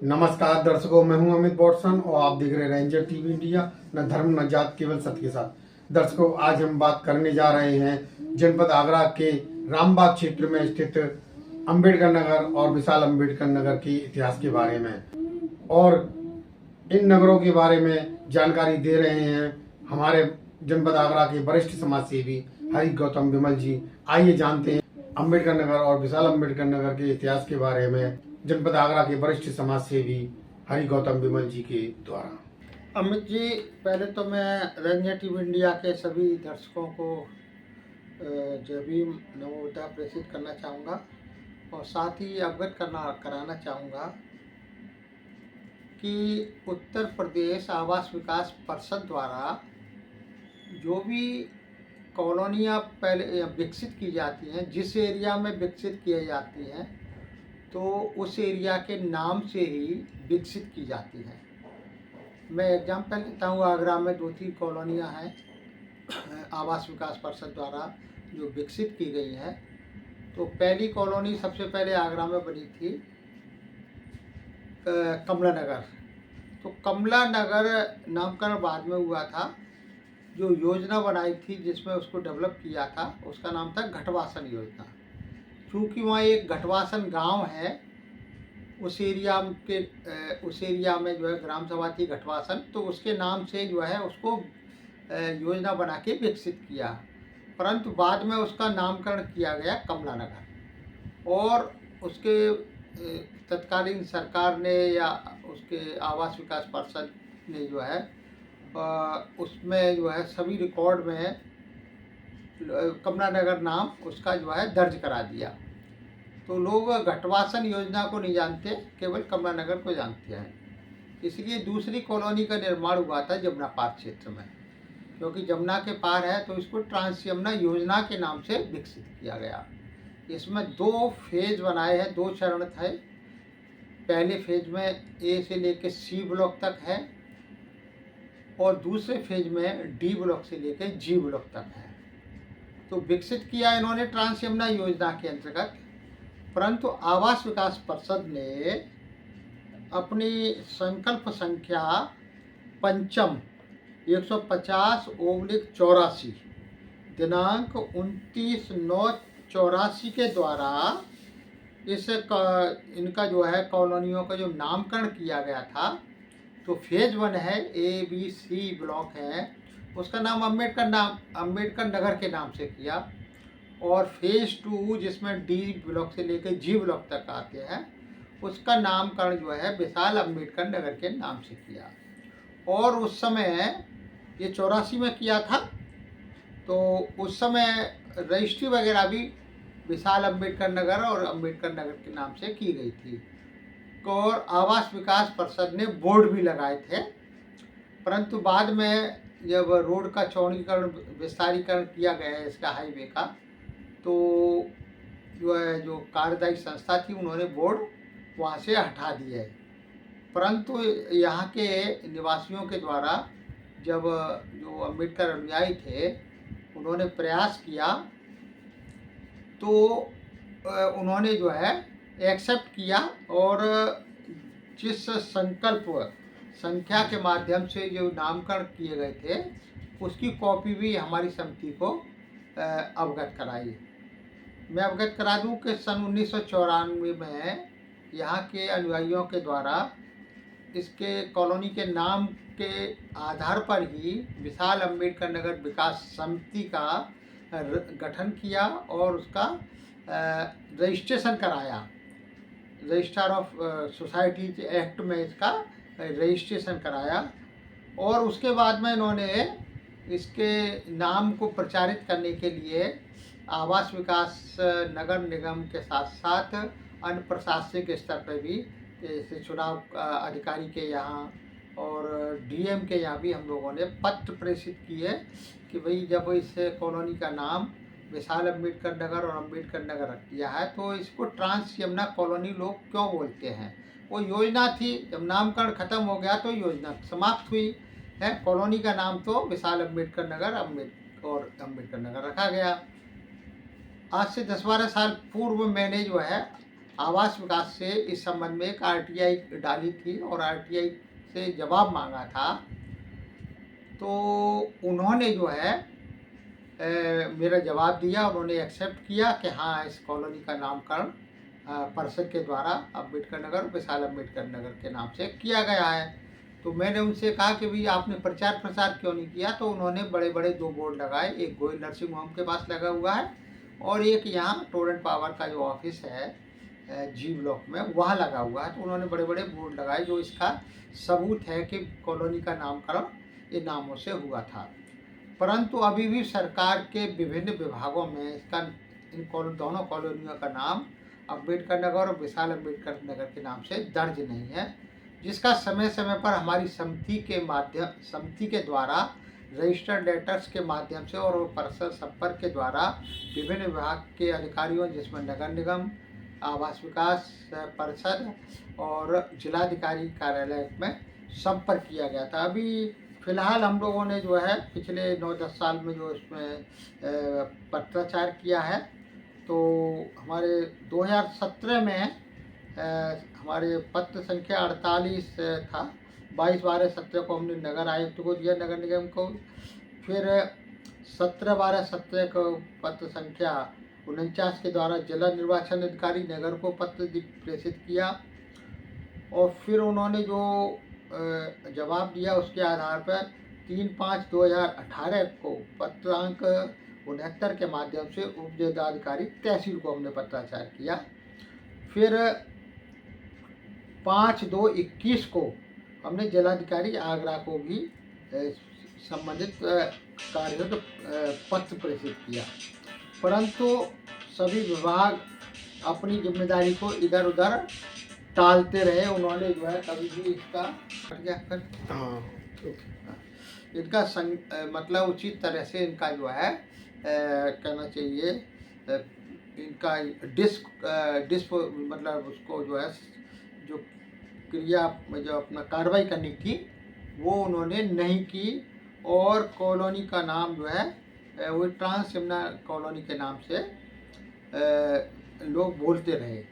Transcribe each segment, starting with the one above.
नमस्कार दर्शकों, मैं हूं अमित बॉटसन और आप देख रहे हैं रेंजर टीवी इंडिया। न धर्म न जात, केवल सत्य के साथ। दर्शकों, आज हम बात करने जा रहे हैं जनपद आगरा के रामबाग क्षेत्र में स्थित अंबेडकर नगर और विशाल अंबेडकर नगर के इतिहास के बारे में, और इन नगरों के बारे में जानकारी दे रहे हैं हमारे जनपद आगरा के वरिष्ठ समाज सेवी हरि गौतम विमल जी। आइए जानते हैं अंबेडकर नगर और विशाल अंबेडकर नगर के इतिहास के बारे में जनपद आगरा के वरिष्ठ समाज सेवी हरि गौतम विमल जी के द्वारा। अमित जी, पहले तो मैं रेंजर टीवी इंडिया के सभी दर्शकों को जय भीम नमो बुद्धाय प्रेषित करना चाहूँगा और साथ ही अवगत कराना चाहूँगा कि उत्तर प्रदेश आवास विकास परिषद द्वारा जो भी कॉलोनियाँ पहले विकसित की जाती हैं, जिस एरिया में विकसित की जाती हैं, तो उस एरिया के नाम से ही विकसित की जाती है। मैं एग्जाम्पल लेता हूँ, आगरा में 2-3 कॉलोनियाँ हैं आवास विकास परिषद द्वारा जो विकसित की गई हैं। तो पहली कॉलोनी सबसे पहले आगरा में बनी थी कमला नगर। तो कमला नगर नामकरण बाद में हुआ था। जो योजना बनाई थी जिसमें उसको डेवलप किया था, उसका नाम था घटवासन योजना। क्योंकि वहाँ एक घटवासन गांव है, उस एरिया में जो है ग्राम सभा थी घटवासन, तो उसके नाम से जो है उसको योजना बना के विकसित किया। परंतु बाद में उसका नामकरण किया गया कमला नगर, और उसके तत्कालीन सरकार ने या उसके आवास विकास परिषद ने जो है उसमें जो है सभी रिकॉर्ड में कमला नगर नाम उसका जो है दर्ज करा दिया। तो लोग घटवासन योजना को नहीं जानते, केवल कमला नगर को जानते हैं। इसलिए दूसरी कॉलोनी का निर्माण हुआ था जमुना पार क्षेत्र में, क्योंकि जमुना के पार है तो इसको ट्रांस यमुना योजना के नाम से विकसित किया गया। इसमें 2 फेज बनाए हैं, 2 चरण थे। पहले फेज में ए से लेकर सी ब्लॉक तक है और दूसरे फेज में डी ब्लॉक से लेकर जी ब्लॉक तक है। तो विकसित किया इन्होंने ट्रांस यमुना योजना के अंतर्गत। परंतु आवास विकास परिषद ने अपनी संकल्प संख्या पंचम 150/84 दिनांक 29/9/84 के द्वारा इनका जो है कॉलोनियों का जो नामकरण किया गया था। तो फेज 1 है, ए बी सी ब्लॉक है, उसका नाम अंबेडकर नगर के नाम से किया। और फेज 2 जिसमें डी ब्लॉक से लेकर जी ब्लॉक तक आते हैं, उसका नामकरण जो है विशाल अंबेडकर नगर के नाम से किया। और उस समय ये 84 में किया था, तो उस समय रजिस्ट्री वगैरह भी विशाल अंबेडकर नगर और अंबेडकर नगर के नाम से की गई थी। और आवास विकास परिषद ने बोर्ड भी लगाए थे। परंतु बाद में जब रोड का चौड़ीकरण विस्तारीकरण किया गया है इसका हाईवे का, तो जो है जो कार्यदायी संस्था थी उन्होंने बोर्ड वहाँ से हटा दिए। परंतु यहाँ के निवासियों के द्वारा जब जो अंबेडकर अनुयायी थे उन्होंने प्रयास किया, तो उन्होंने जो है एक्सेप्ट किया और जिस संकल्प संख्या के माध्यम से जो नामकरण किए गए थे उसकी कॉपी भी हमारी समिति को अवगत कराई। मैं अवगत करा दूं कि सन 1994 में यहाँ के अनुयायियों के द्वारा इसके कॉलोनी के नाम के आधार पर ही विशाल अंबेडकर नगर विकास समिति का गठन किया और उसका रजिस्ट्रेशन कराया। रजिस्टर ऑफ सोसाइटीज एक्ट में इसका रजिस्ट्रेशन कराया। और उसके बाद में इन्होंने इसके नाम को प्रचारित करने के लिए आवास विकास नगर निगम के साथ साथ अन्य प्रशासनिक स्तर पर भी, जैसे चुनाव अधिकारी के यहाँ और डीएम के यहाँ भी हम लोगों ने पत्र प्रेषित किए कि भाई जब इस कॉलोनी का नाम विशाल अंबेडकर नगर और अंबेडकर नगर रख दिया है तो इसको ट्रांस यमुना कॉलोनी लोग क्यों बोलते हैं। वो योजना थी, जब नामकरण खत्म हो गया तो योजना समाप्त हुई है। कॉलोनी का नाम तो विशाल अंबेडकर नगर और अंबेडकर नगर रखा गया। आज से 10-12 साल पूर्व मैंने जो है आवास विकास से इस संबंध में एक आरटीआई डाली थी और आरटीआई से जवाब मांगा था। तो उन्होंने जो है मेरा जवाब दिया, उन्होंने एक्सेप्ट किया कि हाँ, इस कॉलोनी का नामकरण परिषद के द्वारा अम्बेडकर नगर, विशाल अम्बेडकर नगर के नाम से किया गया है। तो मैंने उनसे कहा कि भाई आपने प्रचार प्रसार क्यों नहीं किया? तो उन्होंने बड़े बड़े 2 बोर्ड लगाए, एक गोयल नर्सिंग होम के पास लगा हुआ है और एक यहाँ टोरेंट पावर का जो ऑफिस है जी ब्लॉक में, वहाँ लगा हुआ है। तो उन्होंने बड़े बड़े बोर्ड लगाए जो इसका सबूत है कि कॉलोनी का नामकरण इन नामों से हुआ था। परंतु अभी भी सरकार के विभिन्न विभागों में इसका दोनों कॉलोनियों का नाम अम्बेडकर नगर और विशाल अम्बेडकर नगर के नाम से दर्ज नहीं है, जिसका समय समय पर हमारी समिति के द्वारा रजिस्टर्ड लेटर्स के माध्यम से और पर्सनल संपर्क के द्वारा विभिन्न विभाग के अधिकारियों, जिसमें नगर निगम, आवास विकास परिषद और जिलाधिकारी कार्यालय में संपर्क किया गया था। अभी फिलहाल हम लोगों ने जो है पिछले 9-10 साल में जो इसमें पत्राचार किया है, तो हमारे 2017 में हमारे पत्र संख्या 48 था, 22/12/17 को हमने नगर आयुक्त को दिया, नगर निगम को। फिर 17/12/17 को पत्र संख्या 49 के द्वारा जिला निर्वाचन अधिकारी नगर को पत्र प्रेषित किया और फिर उन्होंने जो जवाब दिया उसके आधार पर 3/5/2018 को पत्रांक 69 के माध्यम से उप जिलाधिकारी तहसील को हमने पत्राचार किया। फिर 5/2/21 को हमने जिलाधिकारी आगरा को भी संबंधित कार्यों को पत्र प्रेषित किया, परंतु सभी विभाग अपनी जिम्मेदारी को इधर उधर टालते रहे। उन्होंने जो है कभी भी इसका इनका मतलब उचित तरह से इनका जो है कहना चाहिए, इनका मतलब उसको जो है जो क्रिया जो अपना कार्रवाई करनी थी वो उन्होंने नहीं की और कॉलोनी का नाम जो है वो ट्रांस यमुना कॉलोनी के नाम से लोग बोलते रहे।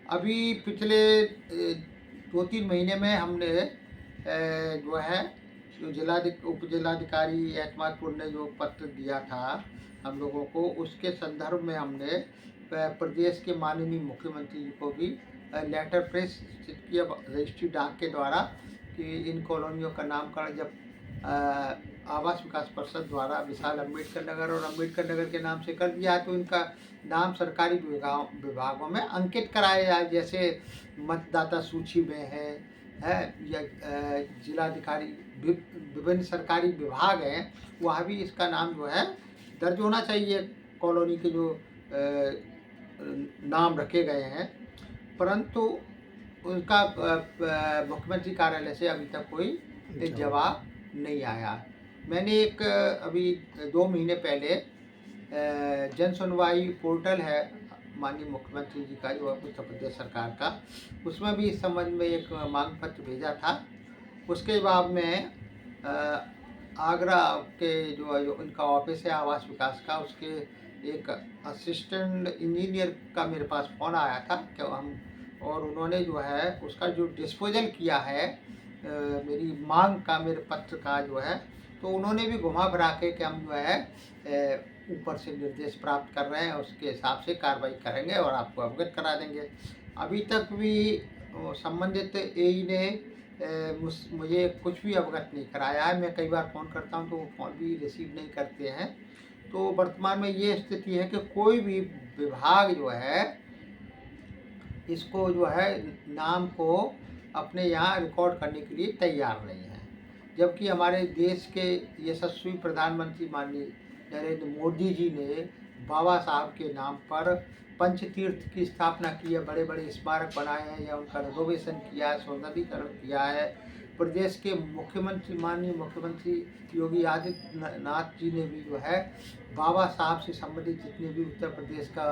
अभी पिछले 2-3 महीने में हमने जो है जो उप जिलाधिकारी एतमादपुर ने जो पत्र दिया था हम लोगों को, उसके संदर्भ में हमने प्रदेश के माननीय मुख्यमंत्री जी को भी लेटर प्रेस किया रजिस्ट्री डाक के द्वारा कि इन कॉलोनियों का नामकरण जब आवास विकास परिषद द्वारा विशाल अम्बेडकर नगर और अम्बेडकर नगर के नाम से कर दिया है तो इनका नाम सरकारी विभागों में अंकित कराया जाए, जैसे मतदाता सूची में है या जिलाधिकारी विभिन्न सरकारी विभाग हैं वहाँ भी इसका नाम जो है दर्ज होना चाहिए कॉलोनी के जो नाम रखे गए हैं, परंतु उनका मुख्यमंत्री कार्यालय से अभी तक कोई जवाब नहीं आया। मैंने एक अभी 2 महीने पहले जन सुनवाई पोर्टल है माननीय मुख्यमंत्री जी का जो उत्तर प्रदेश सरकार का, उसमें भी इस संबंध में एक मांग पत्र भेजा था। उसके जवाब में आगरा के जो उनका ऑफिस है आवास विकास का, उसके एक असिस्टेंट इंजीनियर का मेरे पास फ़ोन आया था कि और उन्होंने जो है उसका जो डिस्पोजल किया है मेरी मांग का, मेरे पत्र का जो है, तो उन्होंने भी घुमा फिरा के कि हम जो है ऊपर से निर्देश प्राप्त कर रहे हैं, उसके हिसाब से कार्रवाई करेंगे और आपको अवगत करा देंगे। अभी तक भी संबंधित एई ने मुझे कुछ भी अवगत नहीं कराया है। मैं कई बार फ़ोन करता हूं तो वो फ़ोन भी रिसीव नहीं करते हैं। तो वर्तमान में ये स्थिति है कि कोई भी विभाग जो है इसको जो है नाम को अपने यहाँ रिकॉर्ड करने के लिए तैयार नहीं है, जबकि हमारे देश के यशस्वी प्रधानमंत्री माननीय नरेंद्र मोदी जी ने बाबा साहब के नाम पर पंचतीर्थ की स्थापना की है, बड़े बड़े स्मारक बनाए हैं या उनका रिनोवेशन किया है, सौंदर्यीकरण किया है। प्रदेश के मुख्यमंत्री माननीय मुख्यमंत्री योगी आदित्यनाथ जी ने भी जो है बाबा साहब से संबंधित जितने भी उत्तर प्रदेश का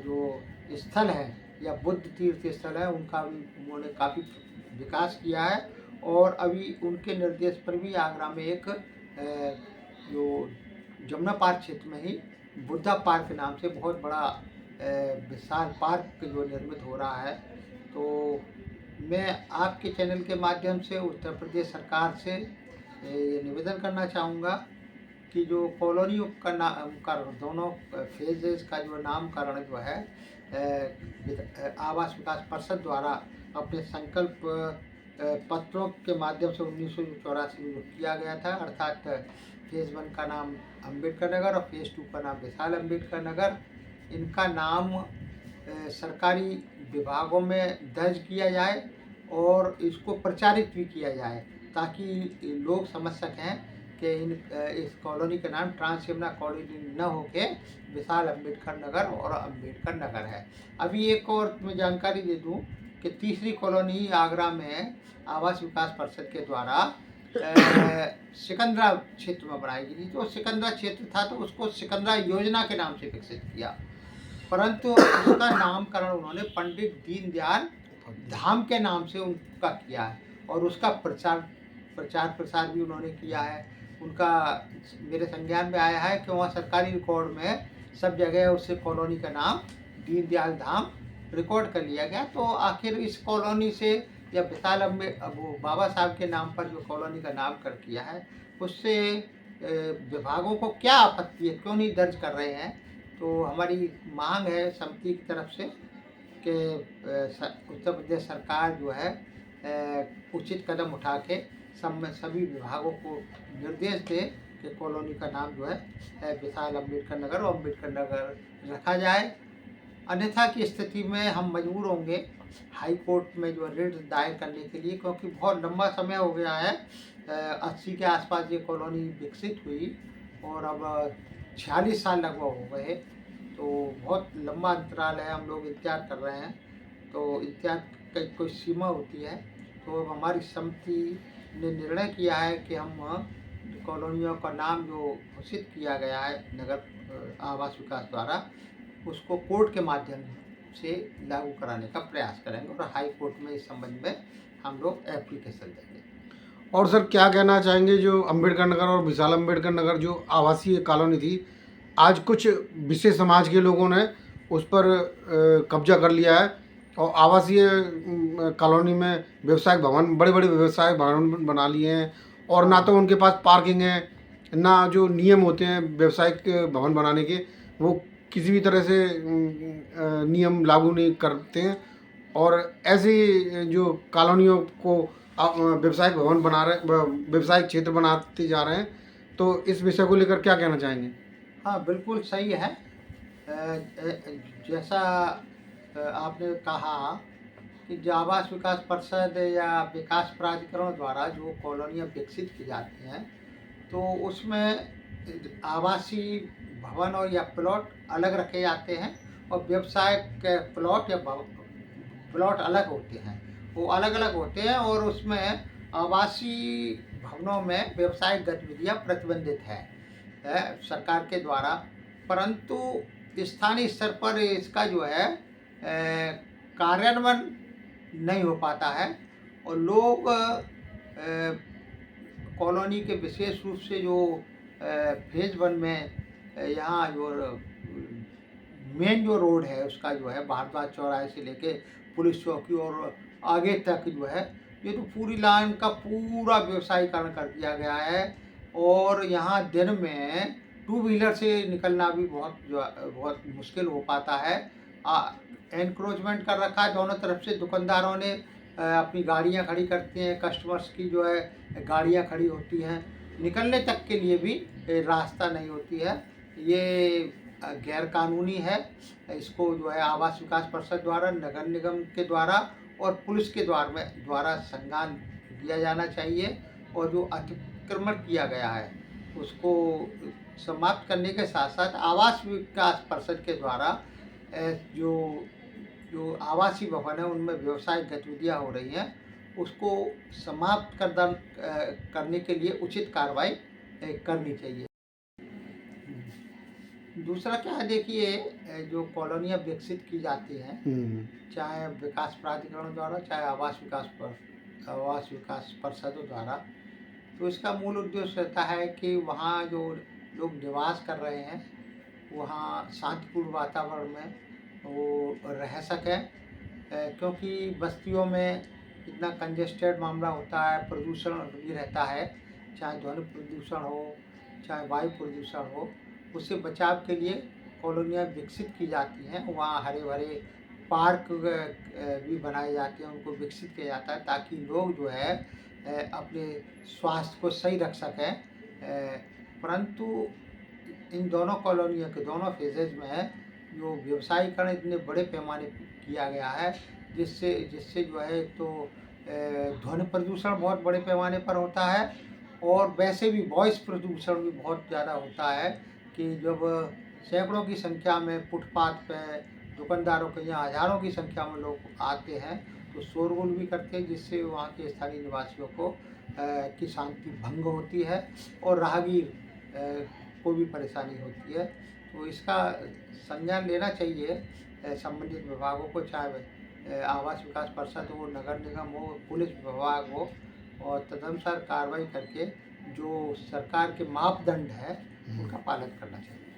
जो स्थल है या बुद्ध तीर्थ स्थल है उनका भी उन्होंने काफ़ी विकास किया है। और अभी उनके निर्देश पर भी आगरा में एक जो जमुना पार्क क्षेत्र में ही बुद्धा पार्क के नाम से बहुत बड़ा विशाल पार्क जो निर्मित हो रहा है। तो मैं आपके चैनल के माध्यम से उत्तर प्रदेश सरकार से ये निवेदन करना चाहूँगा कि जो कॉलोनियों का नाम का दोनों फेजेस का जो नामकरण जो है आवास विकास परिषद द्वारा अपने संकल्प पत्रों के माध्यम से 1984 में जो किया गया था, अर्थात फेज़ 1 का नाम अम्बेडकर नगर और फेज़ 2 का नाम विशाल अम्बेडकर नगर, इनका नाम सरकारी विभागों में दर्ज किया जाए और इसको प्रचारित भी किया जाए, ताकि लोग समझ सकें कि इस कॉलोनी का नाम ट्रांस यमुना कॉलोनी न होके विशाल अम्बेडकर नगर और अम्बेडकर नगर है। अभी एक और मैं जानकारी दे दूं कि तीसरी कॉलोनी आगरा में आवास विकास परिषद के द्वारा सिकंदरा क्षेत्र में बनाई गई थी। तो सिकंदरा क्षेत्र था तो उसको सिकंदरा योजना के नाम से विकसित किया, परंतु उसका नामकरण उन्होंने पंडित दीनदयाल धाम के नाम से उनका किया है और उसका प्रचार प्रसार भी उन्होंने किया है। उनका मेरे संज्ञान में आया है कि वहाँ सरकारी रिकॉर्ड में सब जगह उससे कॉलोनी का नाम दीनदयाल धाम रिकॉर्ड कर लिया गया। तो आखिर इस कॉलोनी से या विशाल वो बाबा साहब के नाम पर जो कॉलोनी का नामकरण किया है, उससे विभागों को क्या आपत्ति है, क्यों नहीं दर्ज कर रहे हैं? तो हमारी मांग है समिति की तरफ से कि उत्तर प्रदेश सरकार जो है उचित कदम उठा के सभी विभागों को निर्देश दे कि कॉलोनी का नाम जो है विशाल अम्बेडकर नगर और अम्बेडकर नगर रखा जाए। अन्यथा की स्थिति में हम मजबूर होंगे हाई कोर्ट में जो रिट दायर करने के लिए, क्योंकि बहुत लंबा समय हो गया है। 80 के आसपास ये कॉलोनी विकसित हुई और अब 46 साल लगभग हो गए, तो बहुत लंबा अंतराल है। हम लोग इंतजार कर रहे हैं, तो इंतजार की कोई सीमा होती है। तो अब हमारी समिति ने निर्णय किया है कि हम कॉलोनियों का नाम जो घोषित किया गया है नगर आवास विकास द्वारा, उसको कोर्ट के माध्यम से लागू कराने का प्रयास करेंगे और हाई कोर्ट में इस संबंध में हम लोग एप्लीकेशन देंगे। और सर क्या कहना चाहेंगे, जो अम्बेडकर नगर और विशाल अम्बेडकर नगर जो आवासीय कॉलोनी थी, आज कुछ विशेष समाज के लोगों ने उस पर कब्जा कर लिया है और आवासीय कॉलोनी में व्यवसायिक भवन, बड़े बड़े व्यवसायिक भवन बना लिए हैं और ना तो उनके पास पार्किंग है, ना जो नियम होते हैं व्यवसायिक भवन बनाने के, वो किसी भी तरह से नियम लागू नहीं करते हैं और ऐसी जो कॉलोनियों को व्यवसायिक भवन बना रहे, व्यवसायिक क्षेत्र बनाते जा रहे हैं। तो इस विषय को लेकर क्या कहना चाहेंगे? हाँ, बिल्कुल सही है। जैसा आपने कहा कि जो आवास विकास परिषद या विकास प्राधिकरण द्वारा जो कॉलोनियाँ विकसित की जाती हैं, तो उसमें आवासीय भवन और या प्लॉट अलग रखे जाते हैं और व्यवसायिक प्लॉट या प्लॉट अलग होते हैं, वो अलग अलग होते हैं और उसमें आवासीय भवनों में व्यवसायिक गतिविधियां प्रतिबंधित है सरकार के द्वारा, परंतु स्थानीय स्तर पर इसका जो है कार्यान्वयन नहीं हो पाता है और लोग कॉलोनी के विशेष रूप से जो फेज 1 में यहाँ जो मेन जो रोड है उसका जो है भारद्वाज चौराहे से लेके पुलिस चौकी और आगे तक जो है, ये तो पूरी लाइन का पूरा व्यवसायीकरण कर दिया गया है और यहाँ दिन में 2 व्हीलर से निकलना भी बहुत मुश्किल हो पाता है। एनक्रोचमेंट कर रखा है, दोनों तरफ से दुकानदारों ने अपनी गाड़ियाँ खड़ी करती हैं, कस्टमर्स की जो है गाड़ियाँ खड़ी होती हैं, निकलने तक के लिए भी रास्ता नहीं होती है। ये गैर कानूनी है। इसको जो है आवास विकास परिषद द्वारा, नगर निगम के द्वारा और पुलिस के द्वारा संज्ञान दिया जाना चाहिए और जो अतिक्रमण किया गया है उसको समाप्त करने के साथ साथ आवास विकास परिषद के द्वारा जो आवासीय भवन है उनमें व्यवसायिक गतिविधियाँ हो रही हैं उसको समाप्त करने के लिए उचित कार्रवाई करनी चाहिए। दूसरा क्या है, देखिए जो कॉलोनियाँ विकसित की जाती हैं, चाहे विकास प्राधिकरण द्वारा चाहे आवास विकास परिषदों द्वारा, तो इसका मूल उद्देश्य रहता है कि वहाँ जो लोग निवास कर रहे हैं वहाँ शांतिपूर्ण वातावरण में वो रह सकें, क्योंकि बस्तियों में इतना कंजेस्टेड मामला होता है, प्रदूषण भी रहता है, चाहे ध्वनि प्रदूषण हो, चाहे वायु प्रदूषण हो। उससे बचाव के लिए कॉलोनियाँ विकसित की जाती हैं, वहाँ हरे भरे पार्क भी बनाए जाते हैं, उनको विकसित किया जाता है ताकि लोग जो है अपने स्वास्थ्य को सही रख सकें। परंतु इन दोनों कॉलोनियों के दोनों फेजेज में जो व्यवसायीकरण इतने बड़े पैमाने पे किया गया है, जिससे जिससे जो है एक तो ध्वनि प्रदूषण बहुत बड़े पैमाने पर होता है, और वैसे भी वॉइस प्रदूषण भी बहुत ज़्यादा होता है कि जब सैकड़ों की संख्या में फुटपाथ पे दुकानदारों के यहाँ हज़ारों की संख्या में लोग आते हैं, तो शोरगुल भी करते हैं, जिससे वहाँ के स्थानीय निवासियों को की शांति भंग होती है और राहगीर को भी परेशानी होती है। तो इसका संज्ञान लेना चाहिए संबंधित विभागों को, चाहे आवास विकास परिषद हो, नगर निगम हो, पुलिस विभाग हो, और तदनुसार कार्रवाई करके जो सरकार के मापदंड है उनका पालन करना चाहिए।